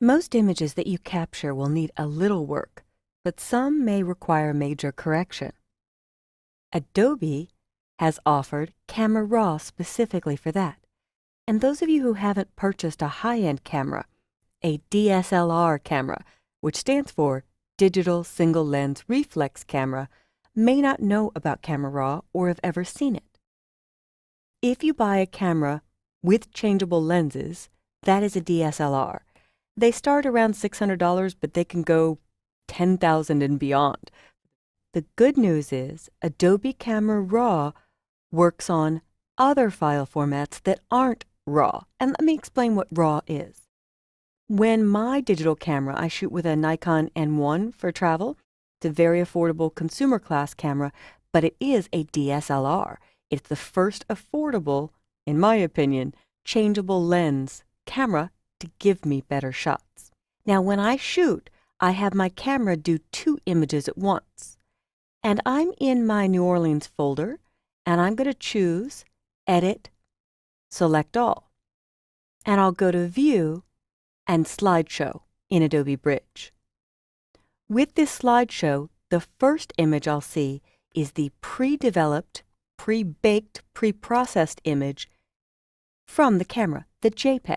Most images that you capture will need a little work, but some may require major correction. Adobe has offered Camera Raw specifically for that. And those of you who haven't purchased a high-end camera, a DSLR camera, which stands for Digital Single Lens Reflex Camera, may not know about Camera Raw or have ever seen it. If you buy a camera with changeable lenses, that is a DSLR. They start around $600, but they can go $10,000 and beyond. The good news is Adobe Camera Raw works on other file formats that aren't RAW. And let me explain what RAW is. When my digital camera, I shoot with a Nikon N1 for travel. It's a very affordable consumer class camera, but it is a DSLR. It's the first affordable, in my opinion, changeable lens camera to give me better shots. Now, when I shoot, I have my camera do 2 images at once. And I'm in my New Orleans folder, and I'm going to choose Edit, Select All. And I'll go to View and Slideshow in Adobe Bridge. With this slideshow, the first image I'll see is the pre-developed, pre-baked, pre-processed image from the camera, the JPEG.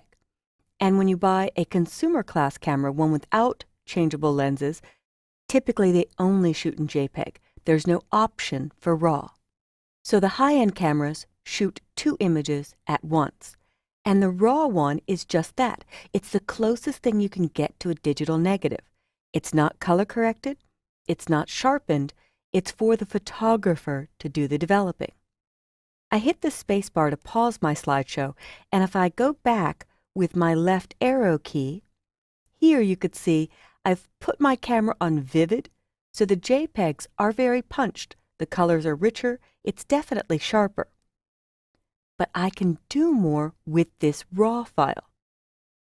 And when you buy a consumer class camera, one without changeable lenses, typically they only shoot in JPEG. There's no option for RAW. So the high-end cameras shoot 2 images at once. And the RAW one is just that. It's the closest thing you can get to a digital negative. It's not color corrected. It's not sharpened. It's for the photographer to do the developing. I hit the spacebar to pause my slideshow, and if I go back with my left arrow key, here you could see I've put my camera on vivid, so the JPEGs are very punched. The colors are richer. It's definitely sharper. But I can do more with this RAW file.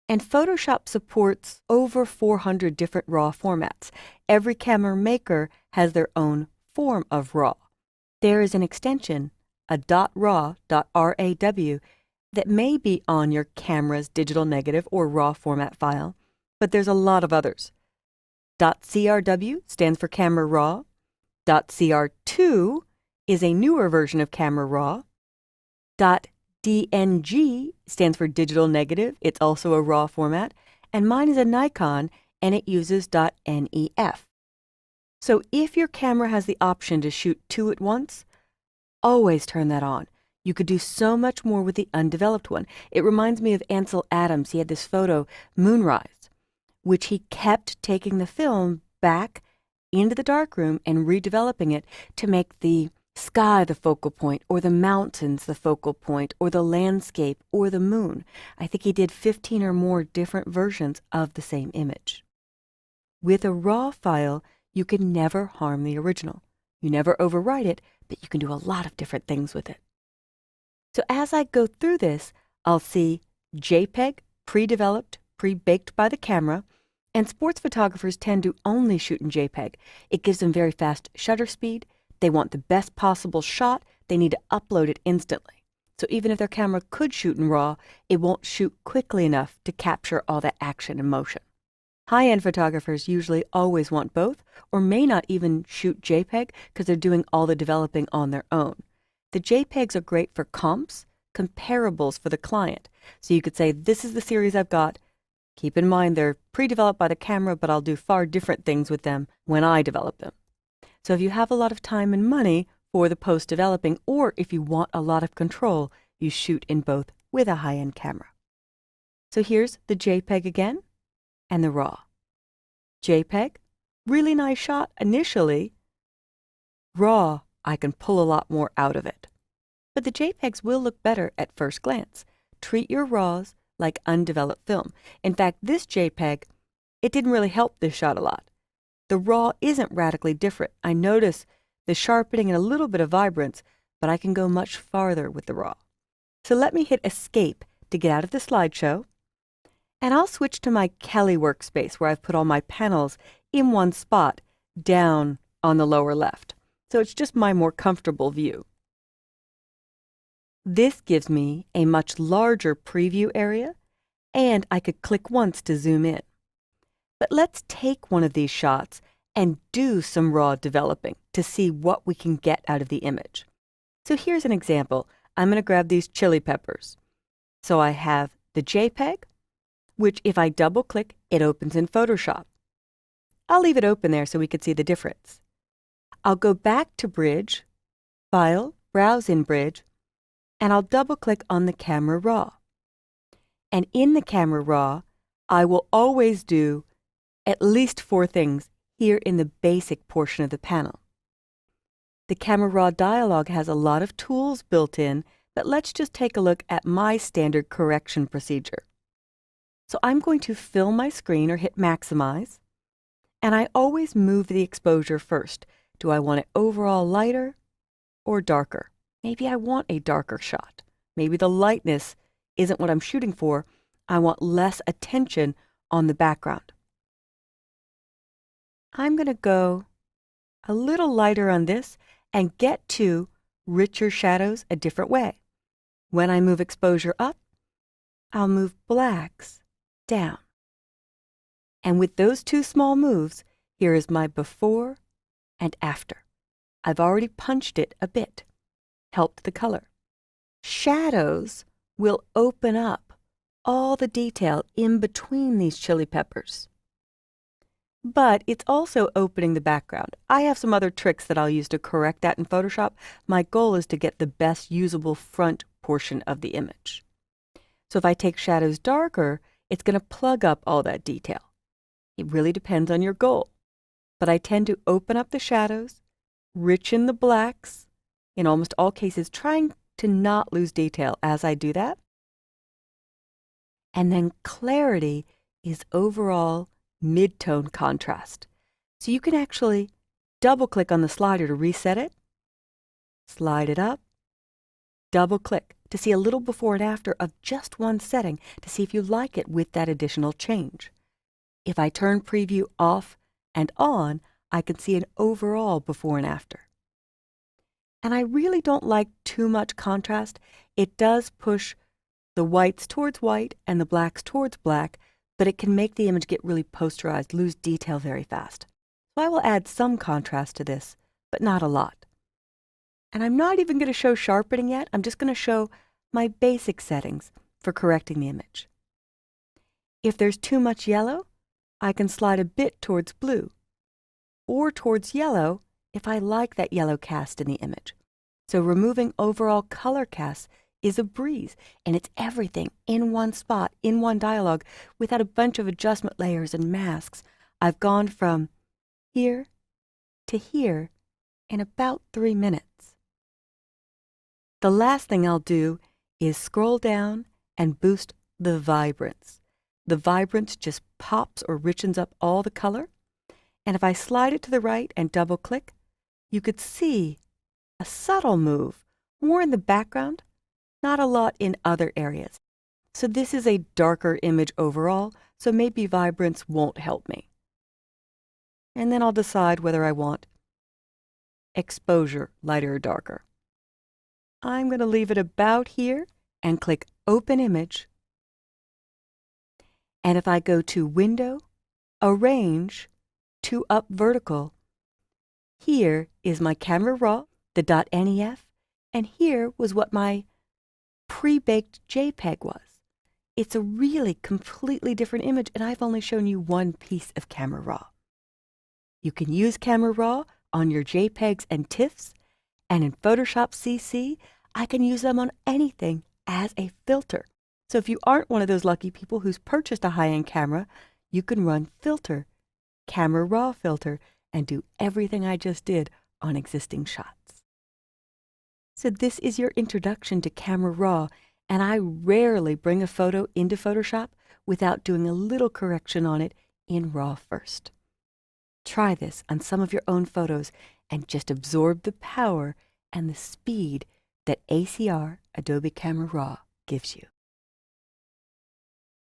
And Photoshop supports over 400 different RAW formats. Every camera maker has their own form of RAW. There is an extension, a .raw, .raw, that may be on your camera's digital negative or RAW format file, but there's a lot of others. .crw stands for Camera Raw. .cr2 is a newer version of Camera Raw. .dng stands for Digital Negative. It's also a RAW format. And mine is a Nikon, and it uses .nef. So if your camera has the option to shoot 2 at once, always turn that on. You could do so much more with the undeveloped one. It reminds me of Ansel Adams. He had this photo, Moonrise, which he kept taking the film back into the darkroom and redeveloping it to make the sky the focal point, or the mountains the focal point, or the landscape, or the moon. I think he did 15 or more different versions of the same image. With a RAW file, you can never harm the original. You never overwrite it, but you can do a lot of different things with it. So as I go through this, I'll see JPEG, pre-developed, pre-baked by the camera, and sports photographers tend to only shoot in JPEG. It gives them very fast shutter speed. They want the best possible shot. They need to upload it instantly. So even if their camera could shoot in RAW, it won't shoot quickly enough to capture all that action and motion. High-end photographers usually always want both, or may not even shoot JPEG because they're doing all the developing on their own. The JPEGs are great for comps, comparables for the client. So you could say, this is the series I've got. Keep in mind they're pre-developed by the camera, but I'll do far different things with them when I develop them. So if you have a lot of time and money for the post-developing, or if you want a lot of control, you shoot in both with a high-end camera. So here's the JPEG again, and the RAW. JPEG, really nice shot initially. RAW, I can pull a lot more out of it. But the JPEGs will look better at first glance. Treat your RAWs like undeveloped film. In fact, this JPEG, it didn't really help this shot a lot. The RAW isn't radically different. I notice the sharpening and a little bit of vibrance, but I can go much farther with the RAW. So let me hit Escape to get out of the slideshow, and I'll switch to my Kelly workspace where I've put all my panels in one spot down on the lower left. So it's just my more comfortable view. This gives me a much larger preview area, and I could click once to zoom in. But let's take one of these shots and do some raw developing to see what we can get out of the image. So here's an example. I'm going to grab these chili peppers. So I have the JPEG, which if I double-click, it opens in Photoshop. I'll leave it open there so we can see the difference. I'll go back to Bridge, File, Browse in Bridge, and I'll double-click on the Camera Raw. And in the Camera Raw, I will always do at least 4 things here in the basic portion of the panel. The Camera Raw dialog has a lot of tools built in, but let's just take a look at my standard correction procedure. So I'm going to fill my screen or hit Maximize, and I always move the exposure first. Do I want it overall lighter or darker? Maybe I want a darker shot. Maybe the lightness isn't what I'm shooting for. I want less attention on the background. I'm going to go a little lighter on this and get to richer shadows a different way. When I move exposure up, I'll move blacks down. And with those 2 small moves, here is my before and after. I've already punched it a bit, helped the color. Shadows will open up all the detail in between these chili peppers. But it's also opening the background. I have some other tricks that I'll use to correct that in Photoshop. My goal is to get the best usable front portion of the image. So if I take shadows darker, it's going to plug up all that detail. It really depends on your goal. But I tend to open up the shadows, richen the blacks, in almost all cases trying to not lose detail as I do that. And then clarity is overall mid-tone contrast. So you can actually double-click on the slider to reset it, slide it up, double-click to see a little before and after of just one setting to see if you like it with that additional change. If I turn preview off and on, I can see an overall before and after. And I really don't like too much contrast. It does push the whites towards white and the blacks towards black, but it can make the image get really posterized, lose detail very fast. So I will add some contrast to this, but not a lot. And I'm not even going to show sharpening yet. I'm just going to show my basic settings for correcting the image. If there's too much yellow, I can slide a bit towards blue, or towards yellow if I like that yellow cast in the image. So removing overall color cast is a breeze, and it's everything in one spot, in one dialog, without a bunch of adjustment layers and masks. I've gone from here to here in about 3 minutes. The last thing I'll do is scroll down and boost the vibrance. The vibrance just pops or richens up all the color. And if I slide it to the right and double click, you could see a subtle move, more in the background, not a lot in other areas. So this is a darker image overall, so maybe vibrance won't help me. And then I'll decide whether I want exposure, lighter or darker. I'm going to leave it about here and click Open Image. And if I go to Window, Arrange, to Up Vertical, here is my Camera Raw, the .NEF, and here was what my pre-baked JPEG was. It's a really completely different image, and I've only shown you one piece of Camera Raw. You can use Camera Raw on your JPEGs and TIFFs, and in Photoshop CC, I can use them on anything as a filter. So if you aren't one of those lucky people who's purchased a high-end camera, you can run Filter, Camera Raw Filter, and do everything I just did on existing shots. So this is your introduction to Camera Raw, and I rarely bring a photo into Photoshop without doing a little correction on it in RAW first. Try this on some of your own photos and just absorb the power and the speed that ACR, Adobe Camera Raw, gives you.